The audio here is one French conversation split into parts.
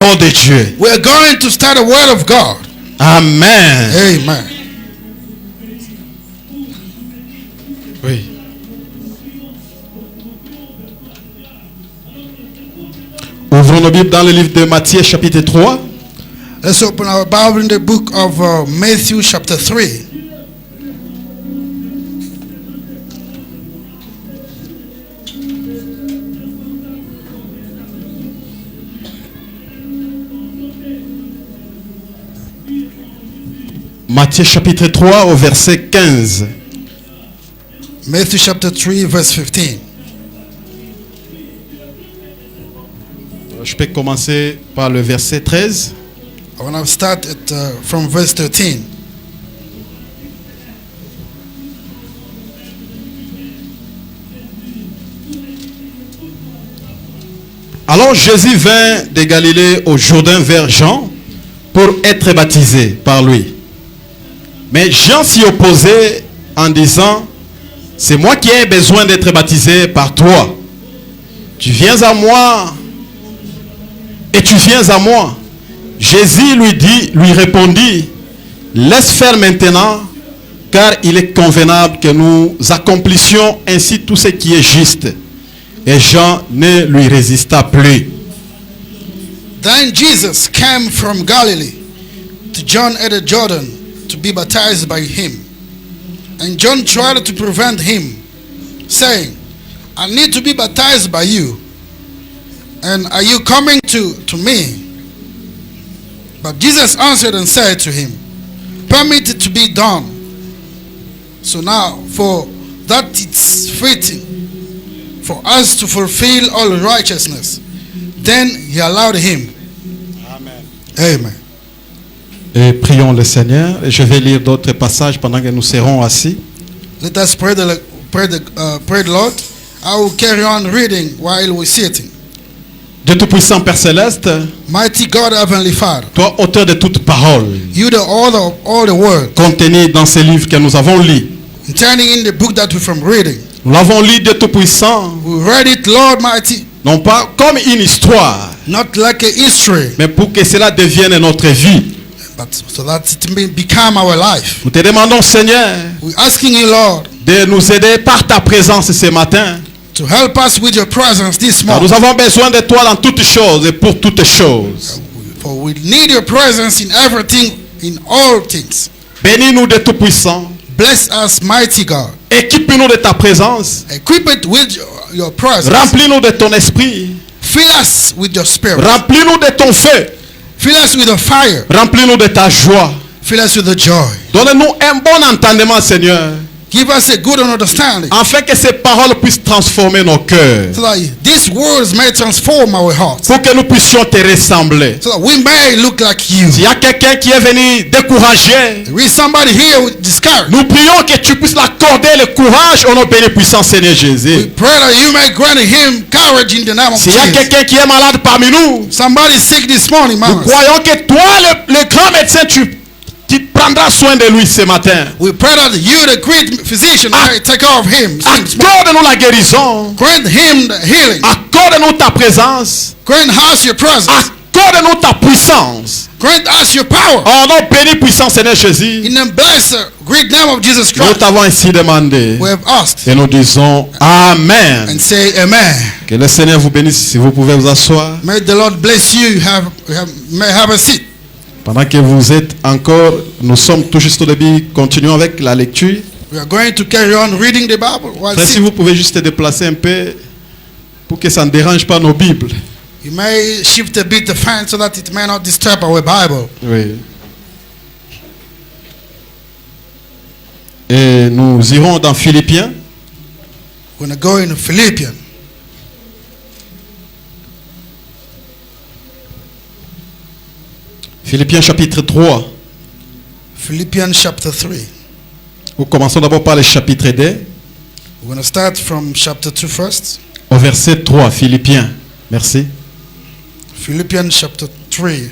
parole de Dieu. We're going to start the word of God. Amen. Amen. Oui. Ouvrons nos Bibles dans le livre de Matthieu chapitre 3. Let's open our Bible in the book of Matthew chapter 3. Matthieu chapitre 3 au verset 15. Matthew chapter 3 verse 15. Je peux commencer par le verset 13. I want to start from verse 13. Alors Jésus vint de Galilée au Jourdain vers Jean pour être baptisé par lui. Mais Jean s'y opposait en disant, c'est moi qui ai besoin d'être baptisé par toi. Tu viens à moi et tu viens à moi. Jésus lui répondit, laisse faire maintenant, car il est convenable que nous accomplissions ainsi tout ce qui est juste. Et Jean ne lui résista plus. Then Jesus came from Galilee to John at the Jordan to be baptized by him. And John tried to prevent him, saying, I need to be baptized by you. And are you coming to me? But Jesus answered and said to him, permit it to be done. So now, for that it's fitting for us to fulfill all righteousness. Then he allowed him. Amen. Amen. Et prions le Seigneur. Et je vais lire d'autres passages pendant que nous serons assis. Let us pray the Lord. I will carry on reading while we're sitting. Dieu Tout-Puissant, Père Céleste, Mighty God, Heavenly Father, toi, auteur de toute parole, you the author of all the word, contenu dans ces livres que nous avons lus. turning in the book that we're from reading. Nous l'avons lu, Dieu Tout-Puissant, We read it, Lord Mighty, non pas comme une histoire, not like a history, mais pour que cela devienne notre vie. but so that it may become our life. Nous te demandons, Seigneur, We're asking you, Lord, de nous aider par ta présence ce matin. to help us with your presence this Car nous morning. avons besoin de toi dans toutes choses et pour toutes choses. For we need your presence in everything, in all things. Bénis-nous de Tout-Puissant. Bless us, mighty God. Équipe-nous de ta présence. Equip it with your presence. Remplis-nous de ton esprit. Fill us with your spirit. Remplis-nous de ton feu. Fill us with the fire. Remplis-nous de ta joie. Fill us with the joy. Donne-nous un bon entendement, Seigneur, Give us a good understanding, afin que ces paroles puissent transformer nos cœurs, so that these words may transform our hearts, pour que nous puissions te ressembler. so that we may look like you. S'il y a quelqu'un qui est venu découragé, There is somebody here with discouraged. nous prions que tu puisses l'accorder le courage au nom béni puissant Seigneur We Jésus. pray that you may grant him courage in the name of S'il y a Jesus. quelqu'un qui est malade parmi nous, Somebody sick this morning, nous man. croyons que toi, le grand médecin, tu prendras soin de lui ce matin. We pray that you, the great physician, may take care of him. Accorde-nous la guérison. Grant him the healing. Accorde-nous ta présence. Grant us your presence. Accorde-nous ta puissance. Grant us your power. En nom béni puissant Seigneur Jésus, In the blessed, great name of Jesus nous Christ, t'avons ainsi demandé. we have asked Et nous disons Amen. and say amen. Que le Seigneur vous bénisse. Si vous pouvez vous asseoir. May the Lord bless you. May have a seat. Pendant que vous êtes encore, nous sommes tout juste au début, continuons avec la lecture. We are going to carry on reading the Bible. While Frère, si sitting. vous pouvez juste te déplacer un peu pour que ça ne dérange pas nos Bibles. You may shift a bit the fan so that it may not disturb our Bible. Oui. Et nous irons dans Philippiens. We're going to go in Philippians. Philippiens chapitre 3. Philippians chapter 3. Nous commençons d'abord par le chapitre 2. We're going to start from chapter 2 first. Au verset 3, Philippiens. Merci. Philippians chapter 3.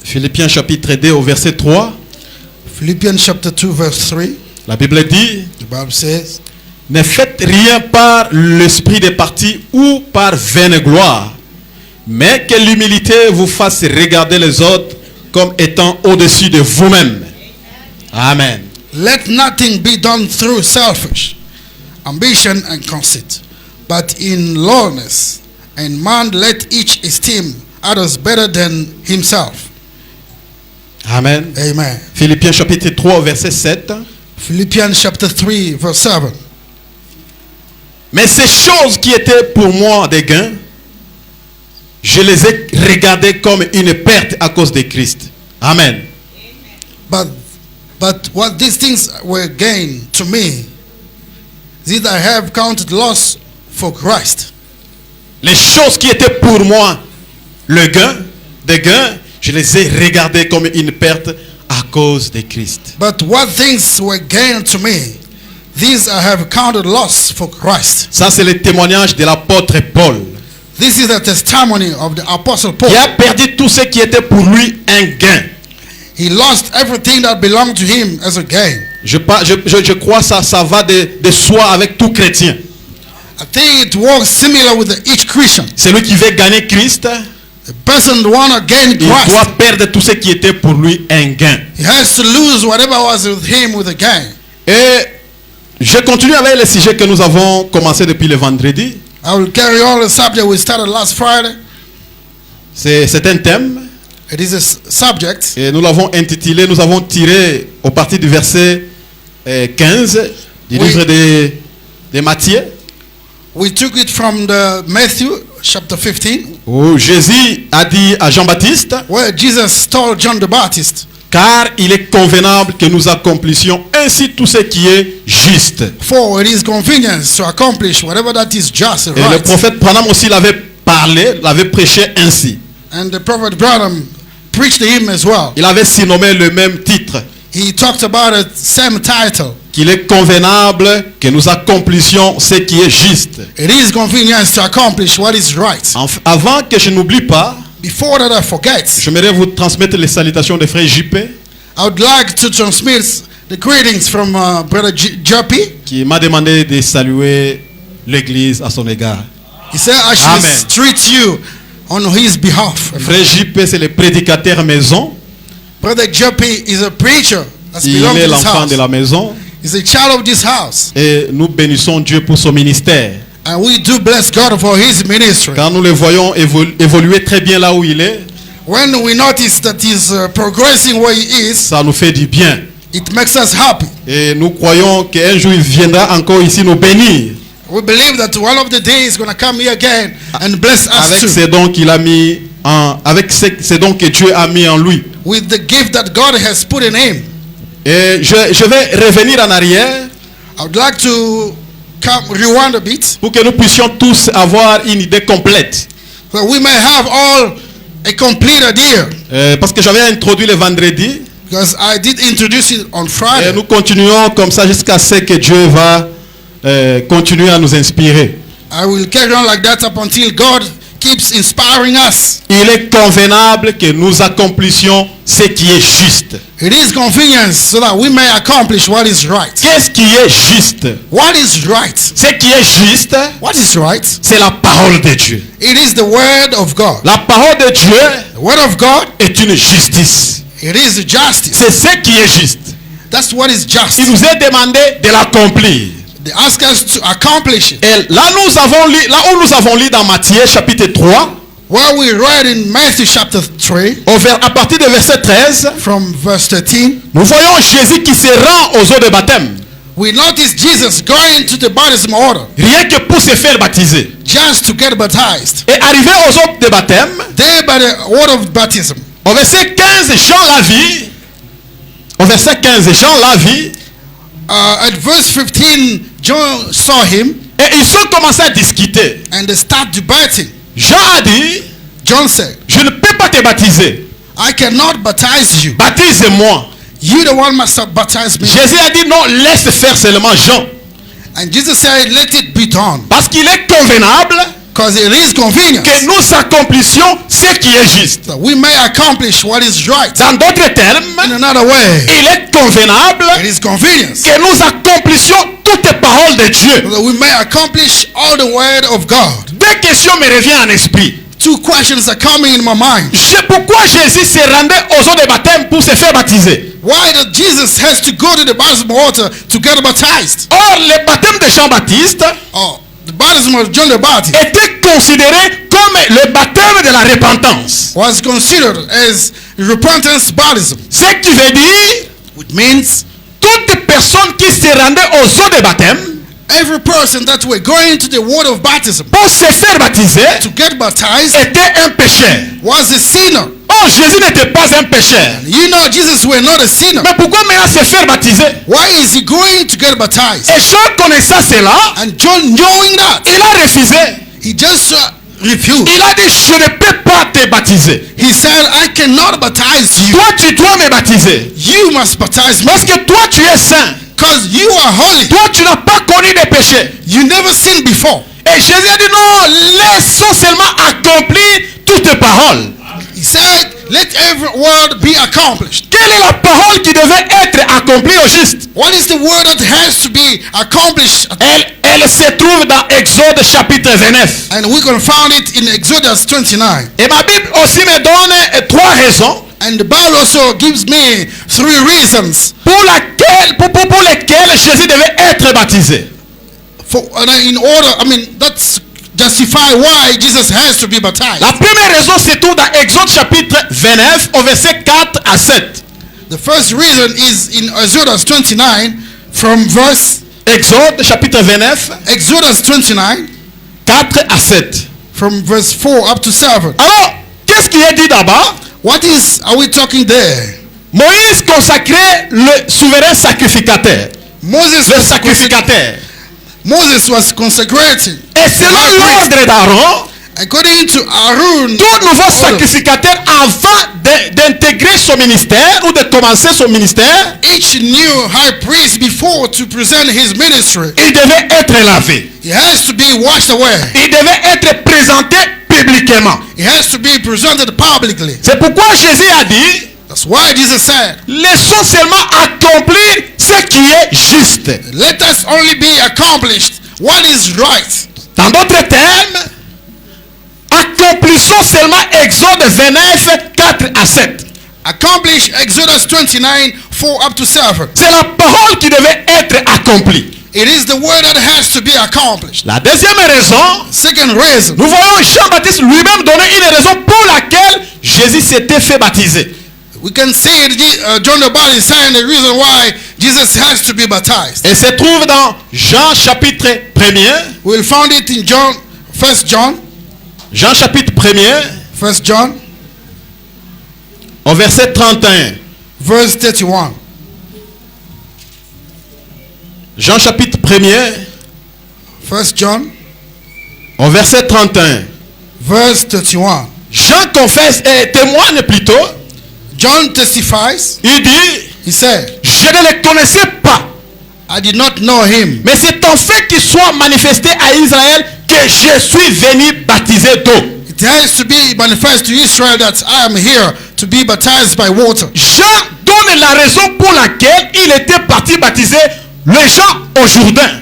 Philippiens chapitre 2 au verset 3. Philippians chapter 2 verse 3. La Bible dit, The Bible says, ne faites rien par l'esprit des partis ou par vaine gloire, Mais que l'humilité vous fasse regarder les autres comme étant au-dessus de vous-même. Amen. Let nothing be done through selfish ambition and conceit, but in lowliness and man let each esteem others better than himself. Amen. Amen. Philippiens chapitre 3 verset 7. Philippians chapter 3 verse 7. Mais ces choses qui étaient pour moi des gains, je les ai regardées comme une perte à cause de Christ. Amen. But what these things were gain to me, these I have counted loss for Christ. Les choses qui étaient pour moi le gain, des gains, je les ai regardées comme une perte à cause de Christ. But what things were gain to me, these I have counted loss for Christ. Ça c'est le témoignage de l'apôtre Paul. This is the testimony of the apostle Paul. Il a perdu tout ce qui était pour lui un gain. He lost everything that belonged to him as a gain. Je crois que ça va de soi avec tout chrétien. I think it works similar with each Christian. Celui qui veut gagner Christ, The person want to gain il doit Christ, perdre tout ce qui était pour lui un gain. he has to lose whatever was with him with a gain. Et je continue avec le sujet que nous avons commencé depuis le vendredi. I will carry on the subject we started last Friday. C'est un thème It is a subject. et nous l'avons intitulé, nous avons tiré au partir du verset 15 du Oui. livre de Matthieu, We took it from the Matthew chapter 15, où Jésus a dit à Jean-Baptiste, where Jesus told John the Baptist, car il est convenable que nous accomplissions ainsi tout ce qui est juste. for it is convenience to accomplish whatever that is just and Et le right. prophète Branham aussi l'avait parlé, l'avait prêché ainsi. And the prophet Branham preached to him as well. Il avait surnommé le même titre, He talked about the same title. qu'il est convenable que nous accomplissions ce qui est juste. It is convenience to accomplish what is right. Avant que je n'oublie pas, Before that I forget, j'aimerais vous transmettre les salutations de frère JP, I would like to transmit the greetings from Brother Joppy. qui m'a demandé de saluer l'église à son égard. He said I should Amen. treat you on his behalf. Frère JP, c'est le prédicateur maison. Brother Joppy is a preacher that Il belongs est to this l'enfant house. de la maison. He's a child of this house. Et nous bénissons Dieu pour son ministère. And we do bless God for his ministry. Quand nous le voyons évoluer très bien là où il est, When we notice that he's progressing where he is, ça nous fait du bien. it makes us happy. Et nous croyons qu'un jour il viendra encore ici nous bénir We believe that one of the days he's going to come here again and bless us avec too. ces dons qu'il a mis avec ces dons que Dieu a mis en lui. With the gift that God has put in him. Et je vais revenir en arrière I would like to rewind a bit, pour que nous puissions tous avoir une idée complète. so we may have all a complete idea. Parce que j'avais introduit le vendredi Because I did introduce it on et Friday. nous continuons comme ça jusqu'à ce que Dieu va continuer à nous inspirer. I will carry on like that up until God keeps inspiring us. Il est convenable que nous accomplissions ce qui est juste. It is convenience so that we may accomplish what is right. Qu'est-ce qui est juste? What is right? Ce qui est juste, What is right? c'est la parole de Dieu. It is the word of God. La parole de Dieu The word of God, est une justice. it is justice. C'est ce qui est juste. That's what is just. Il nous est demandé de l'accomplir. They ask us to accomplish it. Et là où nous avons lu dans Matthieu chapitre 3, Where we read in Matthew chapter 3, à partir du verset 13, from verse 13, nous voyons Jésus qui se rend aux eaux de baptême, we notice Jesus going to the baptism order rien que pour se faire baptiser. just to get baptized. Et arrivé aux eaux de baptême, There by the order of baptism, au verset 15, Jean la vit. Au verset 15, Jean la vit. at verse 15, John saw him Et ils ont commencé à discuter. and they start debating. Jean a dit, John said, je ne peux pas te baptiser. I cannot baptize you. Baptise-moi. You the one must baptize me. Jésus a dit, non, laisse faire seulement Jean. And Jesus said, let it be done. Parce qu'il est convenable Because it is convenient que nous accomplissions ce qui est juste. that we may accomplish what is right. Dans d'autres termes, In another way, il est convenable it is convenience que nous accomplissions toutes les paroles de Dieu. so that we may accomplish all the word of God. Deux questions me reviennent en esprit. two questions are coming in my mind. Pourquoi Jésus se rendait aux eaux de baptême pour se faire baptiser? Why did Jesus has to go to the baptism water to get baptized? Or, le baptême de Jean-Baptiste Oh, the baptism of John the Baptist était considéré comme le baptême de la repentance. was considered as repentance baptism, Ce qui veut dire which means toute personne qui se rendait aux eaux de baptême every person that were going to the water of baptism pour se faire baptiser to get baptized était un pécheur. was a sinner. Or, Jésus n'était pas un pécheur. You know, Jesus were not a sinner. Mais pourquoi maintenant se faire baptiser? Why is he going to get baptized? Et Jean connaissant cela, And John, knowing that, il a refusé. he just refused. Il a dit, je ne peux pas te baptiser. He said, I cannot baptize you. Toi, tu dois me baptiser. You must baptize me Parce que toi, tu es saint. because you are holy. Toi, tu n'as pas connu de péché. You never sinned before. Et Jésus a dit, non, laissons seulement accomplir toutes paroles. He said, let every word be accomplished. Quelle est la parole qui devait être accomplie au juste? What is the word that has to be accomplished? Elle se trouve dans Exode chapitre 29. And we can find it in Exodus 29. Et ma Bible aussi me donne trois raisons And the Bible also gives me three reasons pour lesquelles Jésus devait être baptisé. that's justify why Jesus has to be baptized. La première raison se trouve dans Exode chapitre 29 au verset 4 à 7. The first reason is in Exodus 29 from verse Exode chapitre 29, Exodus 29 4 à 7. from verse 4 up to 7. Alors, qu'est-ce qui est dit d'abord? What are we talking there? Moïse consacrait le souverain sacrificateur. Moses was consecrated. Et selon l'ordre d'Aaron, According to Aaron, tout nouveau sacrificateur, avant d'intégrer son ministère ou de commencer son ministère, each new high priest before to present his ministry, il devait être lavé. he has to be washed away. Il devait être présenté publiquement. He has to be presented publicly. C'est pourquoi Jésus a dit, That's why Jesus said, laissons seulement accomplir ce qui est juste. let us only be accomplished what is right. Dans d'autres termes, accomplissons seulement Exode 29, 4 à 7. Accomplish Exodus 29, 4 up to 7. C'est la parole qui devait être accomplie. It is the word that has to be accomplished. La deuxième raison, Second reason, nous voyons Jean-Baptiste lui-même donner une raison pour laquelle Jésus s'était fait baptiser. we can see John the Baptist saying the reason why Jesus has to be baptized. Et se trouve dans Jean chapitre 1er. We'll find it in John, 1 John, Jean chapitre 1er, 1 John, au verset 31. verse 31. Jean chapitre 1er, 1 John, au verset 31. verse 31. Jean confesse et témoigne plutôt. John testifies, Il dit, he said, je ne le connaissais pas. I did not know him. Mais c'est en fait qu'il soit manifesté à Israël que je suis venu baptiser d'eau. It has to be manifest to Israel that I am here to be baptized by water. Jean donne la raison pour laquelle il était parti baptiser les gens au Jourdain.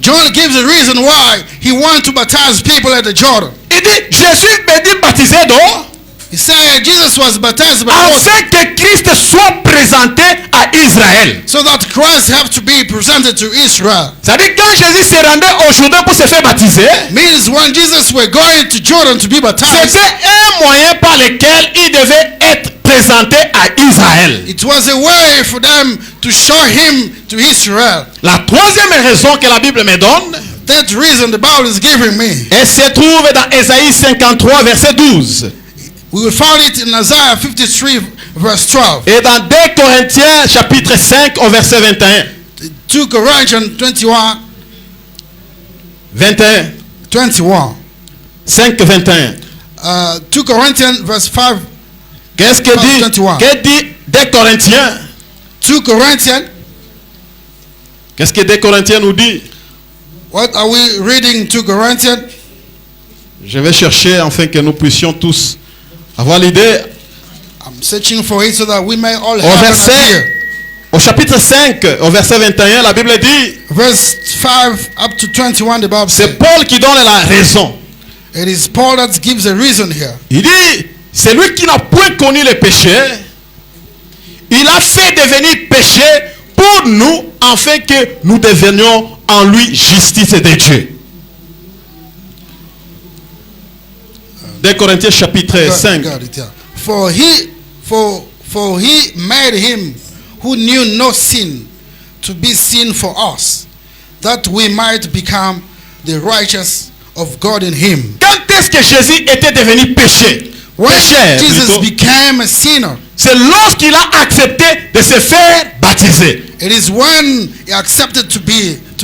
John gives the reason why he wanted to baptize people at the Jordan. Il dit, Jésus m'a dit baptiser d'eau He said Jesus was baptized by water afin que Christ soit présenté à Israël. so that Christ have to be presented to Israel. C'est-à-dire quand Jésus s'est rendu au Jourdain pour se faire baptiser, Means when Jesus were going to Jordan to be baptized, c'était un moyen par lequel il devait être présenté à Israël. it was a way for them to show him to Israel. La troisième raison que la Bible me donne, That reason the Bible is giving me. elle se trouve dans Ésaïe 53, verset 12. We will find it in Isaiah 53 verse 12. Et dans 2 Corinthiens chapitre 5 au verset 21. 2 Corinthians 21, 21. 21. 5, 21. 2 Corinthians verse 5. Qu'est-ce que dit? 21. Que dit 2 Corinthiens? 2 Corinthians. Qu'est-ce que 2 Corinthiens nous dit? What are we reading 2 Corinthians? Je vais chercher afin que nous puissions tous avoir l'idée. I'm searching for it so that we may all Au have an verset, idea. au chapitre 5, au verset 21, la Bible dit, Verse 5 up to 21, the Bible c'est says. Paul qui donne la raison. It is Paul that gives a reason here. Il dit, c'est lui qui n'a point connu le péché. Il a fait devenir péché pour nous, afin que nous devenions en lui justice de Dieu. 2 Corinthiens chapitre 5. Got it, yeah. For he made him who knew no sin to be sin for us, that we might become the righteous of God in him. Quand est-ce que Jésus était devenu péché? When Pécheur, Jesus plutôt. became a sinner, C'est lorsqu'il a accepté de se faire baptiser. it is when he accepted to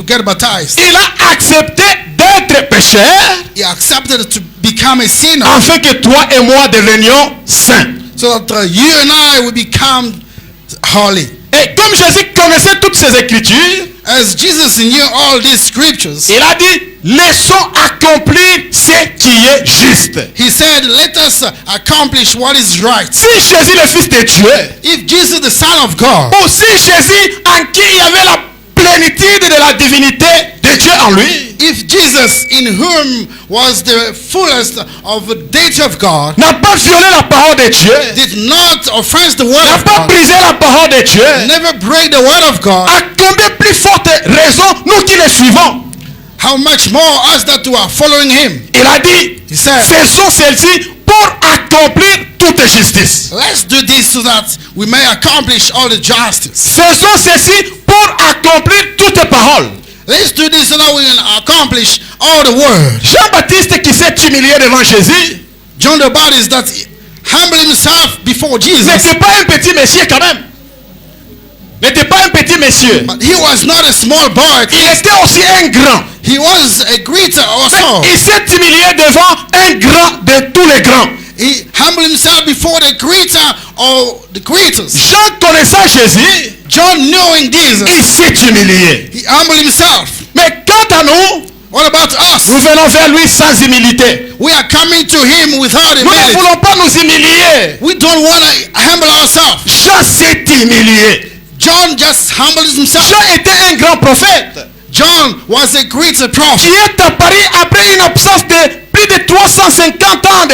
get baptized. Il a accepté d'être pécheur He accepted to become a sinner, afin que toi et moi devenions saints. so that you and I will become holy. Et comme Jésus connaissait toutes ces écritures, As Jesus knew all these scriptures, il a dit, laissons accomplir ce qui est juste. he said, let us accomplish what is right. Si Jésus le Fils de Dieu, If Jesus, the Son of God, ou si Jésus en qui il y avait la plénitude de la divinité de Dieu en lui, if Jesus, in whom was the fullest of the deity of God, n'a pas violé la parole de Dieu, did not offense the word n'a of pas God, brisé la parole de Dieu, never break the word of God, à combien plus forte raison nous qui le suivons? how much more us that who are following him? Il a dit, He said, faisons celle-ci pour accomplir toute justice. let's do this so that we may accomplish all the justice. Faisons ceci pour accomplir toute parole. Let's do this so that we can accomplish all the word. Jean-Baptiste qui s'est humilié devant Jésus John the Baptist that humbled himself before Jesus, n'était pas un petit monsieur quand même. N'était pas un petit monsieur. but he was not a small boy. Il était aussi un grand. He was a greeter also. Il s'est humilié devant un grand de tous les grands. He humbled himself before the greeter or the greeters. Jean connaissant Jésus, John, knowing Jesus, il s'est humilié. he humbled himself. Mais quant à nous, What about us? nous venons vers lui sans humilité. We are coming to him without Nous ne humility. voulons pas nous humilier. We don't want to humble ourselves. Jean s'est humilié. John just humbled himself. Jean était un grand prophète John was a greater qui prophet. est apparu après une absence de plus de 350 ans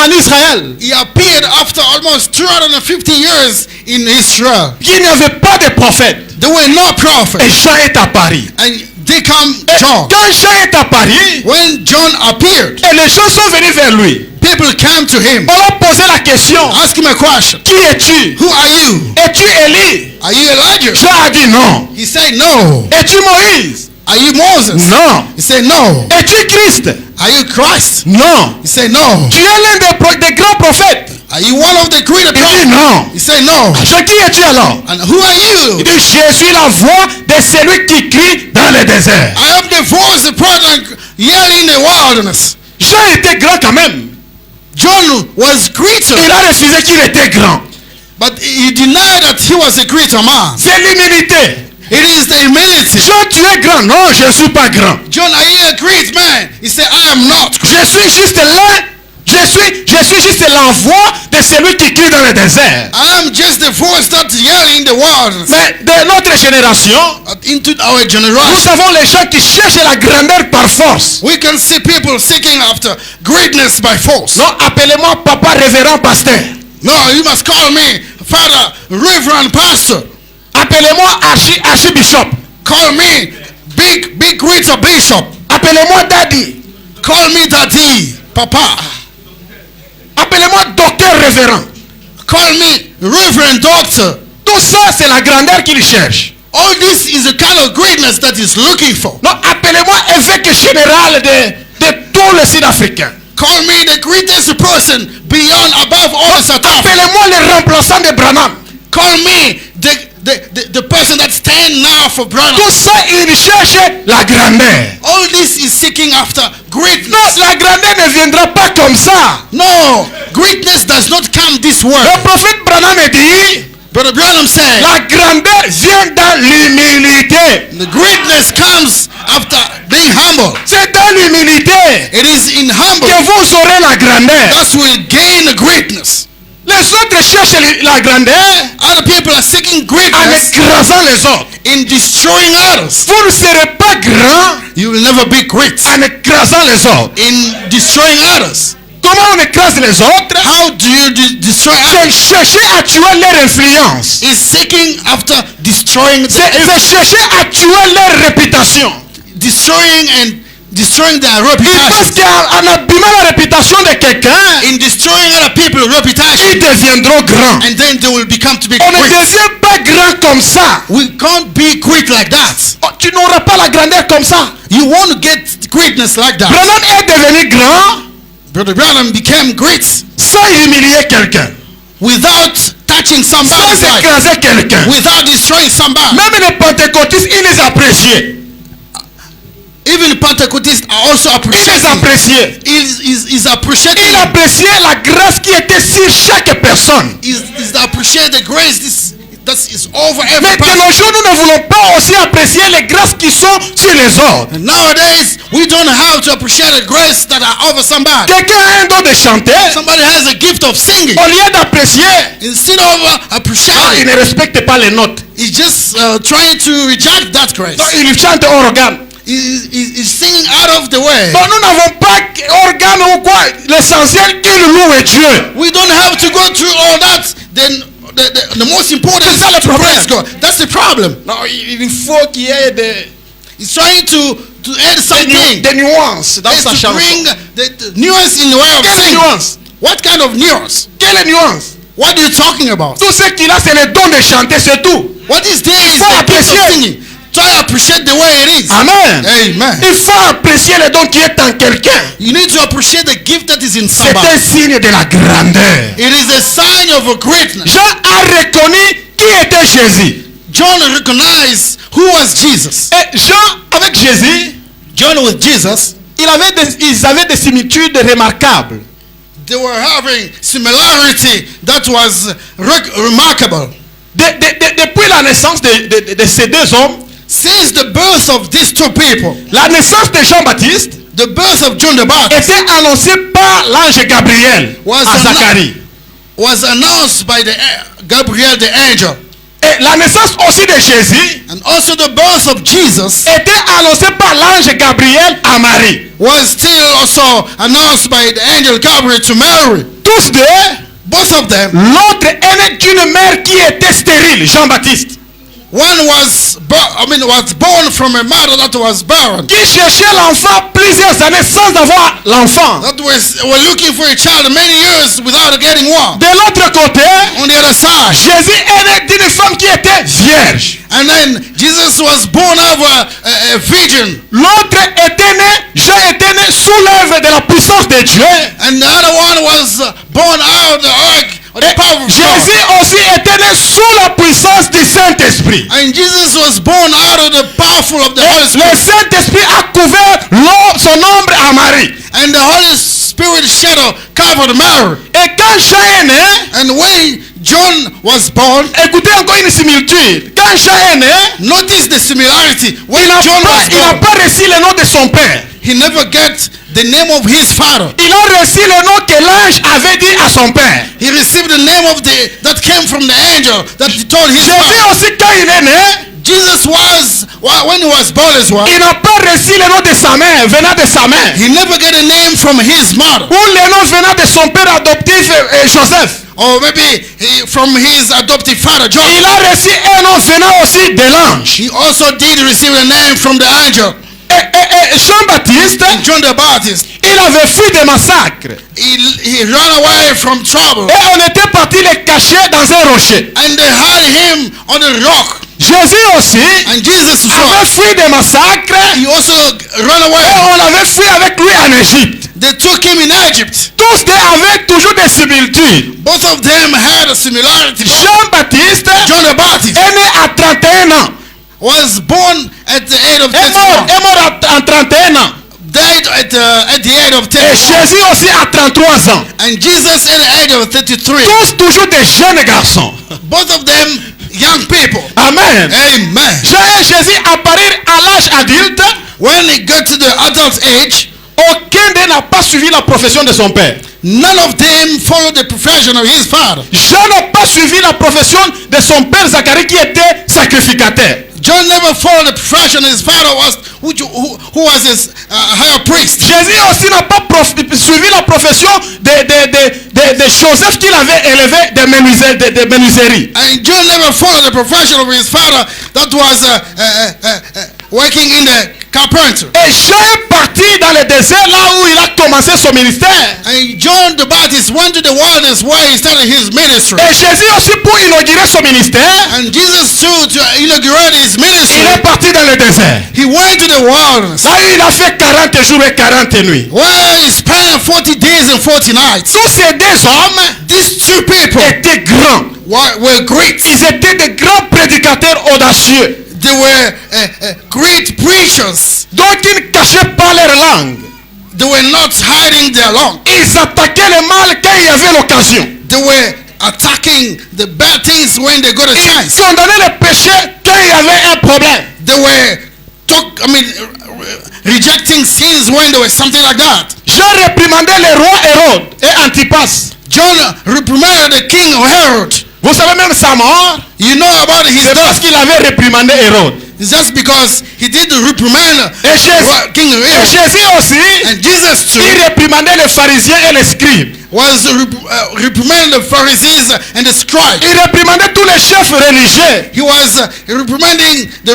en Israël. He appeared after almost 250 years in Israel. Il n'y avait pas de prophète. There were no Et prophets. Jean est apparu. And they come Et John. quand Jean est apparu, When John appeared, et les gens sont venus vers lui, people came to him. on leur posait la question, Ask him a question. qui es-tu? Who are you? Es-tu Élie? Are you Elijah? Jean a dit non. He said no. Es-tu Moïse? Are you Moses? Non. He said no. Es-tu Christ? Are you Christ? Non. He said no. Tu es l'un des grands prophètes? Are you one of the greater Il dit prophets? non. He said no. Jean, qui es-tu alors? And who are you? Il dit, je suis la voix de celui qui crie dans le désert. I am the voice of prophet yelling in the wilderness. Jean était grand quand même. John was greater, Il a refusé qu'il était grand. but he denied that he was a greater man. C'est l'humilité. It is the humility. Jean, tu es grand. Non, je ne suis pas grand. John, are you a great man? He said, I am not. Je suis juste là. Je suis juste la voix de celui qui crie dans le désert. I am just the voice that's yelling in the wilderness. Mais de notre génération, Into our nous generation, avons les gens qui cherchent la grandeur par force. we can see people seeking after greatness by force. Non, appelez-moi papa révérend pasteur. No, you must call me Father, Reverend Pastor. Appelez-moi archibishop. Call me big greater bishop. Appelez-moi daddy. Call me Daddy, Papa. Appelez-moi docteur révérend. Call me Reverend Doctor. Tout ça, c'est la grandeur qu'il cherche. All this is the kind of greatness that he's looking for. Non, appelez-moi évêque général de tous les Sud-Africains. Call me the greatest person beyond, above all South Africa. Appelez-moi le remplaçant de Branham. Call me the person that stand now for Branham. Tout ça, il cherche la grandeur. All this is seeking after Non, greatness. la grandeur ne viendra pas comme ça. No, greatness does not come this way. Le prophète Branham dit, Brother Branham said, la grandeur vient dans l'humilité. the greatness comes after being humble. C'est dans l'humilité It is in humble que vous aurez la grandeur. that will gain the greatness. Les autres cherchent la grandeur Other people are seeking en greatness écrasant les autres. in destroying others. Vous ne serez pas grand You will never be great en écrasant les autres. in destroying others. Comment on écrase les autres? How do you destroy others? C'est chercher à tuer leur influence. Is seeking after destroying C'est chercher à tuer leur réputation. destroying their Il pense reputation. qu'en abîmant la réputation de quelqu'un, In destroying other people's ils reputation, deviendront grands. and then they will become to be On ne great. devient pas grand comme ça. We can't be great like that. Oh, tu n'auras pas la grandeur comme ça. You won't get greatness like that. Branham est devenu grand Brother Branham became great sans humilier quelqu'un, without touching sans somebody's life, écraser quelqu'un. without destroying somebody. Même les pentecôtistes, ils les appréciaient. Even Pentecostals are also Ils les appreciating. appréciaient. Is appreciating. Ils appréciaient la grâce qui était sur chaque personne. Is appreciate the grace that is over every Mais de person. nos jours, nous ne voulons pas aussi apprécier les grâces qui sont sur les autres. And nowadays, we don't have to appreciate the grace that are over somebody. Quelqu'un a un don de chanter. Somebody has a gift of singing. Au lieu d'apprécier, Instead of il appreciating, ne respecte pas les notes. he's just trying to reject that grace. Donc, il chante hors organe. He's singing out of the way. Donc, nous n'avons pas organe ou quoi. L'essentiel, qu'il loue Dieu. We don't have to go through all that. Then the most important is C'est ça le to problème. praise God. That's the problem. Non, il faut qu'il y ait des He's trying to add something. des nuances dans Is sa to chanson. bring the nuance in the way of Quelle singing. nuance? What kind of nuance? Quelle nuance? What are you talking about? Tout ce qu'il a, c'est le don de chanter, c'est tout. What is there is faut the gift of apprécier. singing. Try to appreciate the way it is. Amen. Amen. Il faut apprécier le don qui est en quelqu'un. You need to appreciate the gift that is in C'est somebody. un signe de la grandeur. It is a sign of a greatness. Jean a reconnu qui était Jésus. John recognized who was Jesus. Et Jean, avec Jésus, John with Jesus, ils avaient des similitudes remarquables. they were having similarity that was remarkable. Depuis la naissance de ces deux hommes, Since the birth of these two people, la naissance de Jean-Baptiste the birth of John the Baptist était annoncée par l'ange Gabriel à Zacharie. was announced by the Gabriel the angel. Et la naissance aussi de Jésus And also the birth of Jesus était annoncée par l'ange Gabriel à Marie. was still also announced by the angel Gabriel to Mary. Tous deux, Both of them, l'autre est né d'une mère qui était stérile, Jean-Baptiste, one was born from a mother that was barren. qui cherchait l'enfant plusieurs années sans avoir l'enfant. That were looking for a child many years without getting one. De l'autre côté, On the other side, Jésus est né d'une femme qui était vierge. and then Jesus was born of a virgin, L'autre était né, Jean était né sous l'œuvre de la puissance de Dieu. and the other one was born out of the ark of the Et power of God. Jésus aussi était né sous la puissance du Saint-Esprit. And Jesus was born out of the powerful of the Holy Le Spirit. Saint-Esprit a couvert son ombre à Marie. And the Holy Spirit shadow covered Mary. Et quand Jean est né, And when John was born, écoutez encore une similitude. Quand Jean est né, notice the similarity. When il n'a John was pas born, reçu le nom de son père. he never got the name of his father. Il a reçu le nom que l'ange avait dit à son père. He received the name of that came from the angel that he told his Jésus father. aussi, quand il est né, Jesus was, when he was born as well, il n'a pas reçu le nom de sa mère, venant de sa mère. he never got a name from his mother. Ou le nom venant de son père adoptif, Joseph. Or maybe from his adoptive father, John. Il a reçu un nom venant aussi de l'ange. He also did receive a name from the angel. Et Jean-Baptiste, John the Baptist. il avait fui des massacres. He ran away from trouble. Et on était parti le cacher dans un rocher. And they had him on a rock. Jésus aussi And Jesus as avait well. fui des massacres. He also ran Et away. on avait fui avec lui en Égypte. They took him in Egypt. Tous deux avaient toujours des similitudes. Both of them had a similarity. Jean-Baptiste John the Baptist est né à 31 ans. was born at the age of Est 31. mort en 31 ans. Died at the age of Et 31. Jésus aussi à 33 ans. And Jesus at the age of 33. Tous toujours des jeunes garçons. Both of them young people. Amen. Amen. Jean et Jésus apparurent à l'âge adulte. When he got to the adult age, Aucun d'eux n'a pas suivi la profession de son père. none of them followed the profession of his father. Jean n'a pas suivi la profession de son père Zacharie qui était sacrificateur. John never followed the profession. His father was who was his higher priest. Jésus aussi n'a pas suivi la profession de Joseph qu'il avait élevé de menuiserie. And John never followed the profession of his father that was working in the carpenter. Et Jean est parti dans le désert là où il a commencé son ministère. And John the Baptist went to the wilderness where he started his ministry. Et Jésus aussi pour inaugurer son ministère, And Jesus too, to inaugurate his ministry, il est parti dans le désert. he went to the wilderness Là où il a fait 40 jours et 40 nuits. where he spent 40 days and 40 nights. Tous ces deux hommes These two people étaient grands. were great. Ils étaient de grands prédicateurs audacieux. They were great preachers. Donc ils ne cachaient pas leur langue. They were not hiding their langue. Ils attaquaient le mal quand il y avait l'occasion. They were attacking the bad things when they got a Ils chance. condamnaient le péché quand il y avait un problème. They were rejecting sins when there was something like that. Jean réprimandait le roi Hérode et Antipas. John reprimanded the king of Herod. Vous savez même sa mort, You know about his c'est parce death. qu'il avait réprimandé Hérode. It's just because he did reprimand Et Jésus, King of et Herod. Jésus aussi, And Jesus too il réprimandait les pharisiens et les scribes. was reprimanding the Pharisees and the scribes. Il réprimandait tous les chefs religieux. He was reprimanding the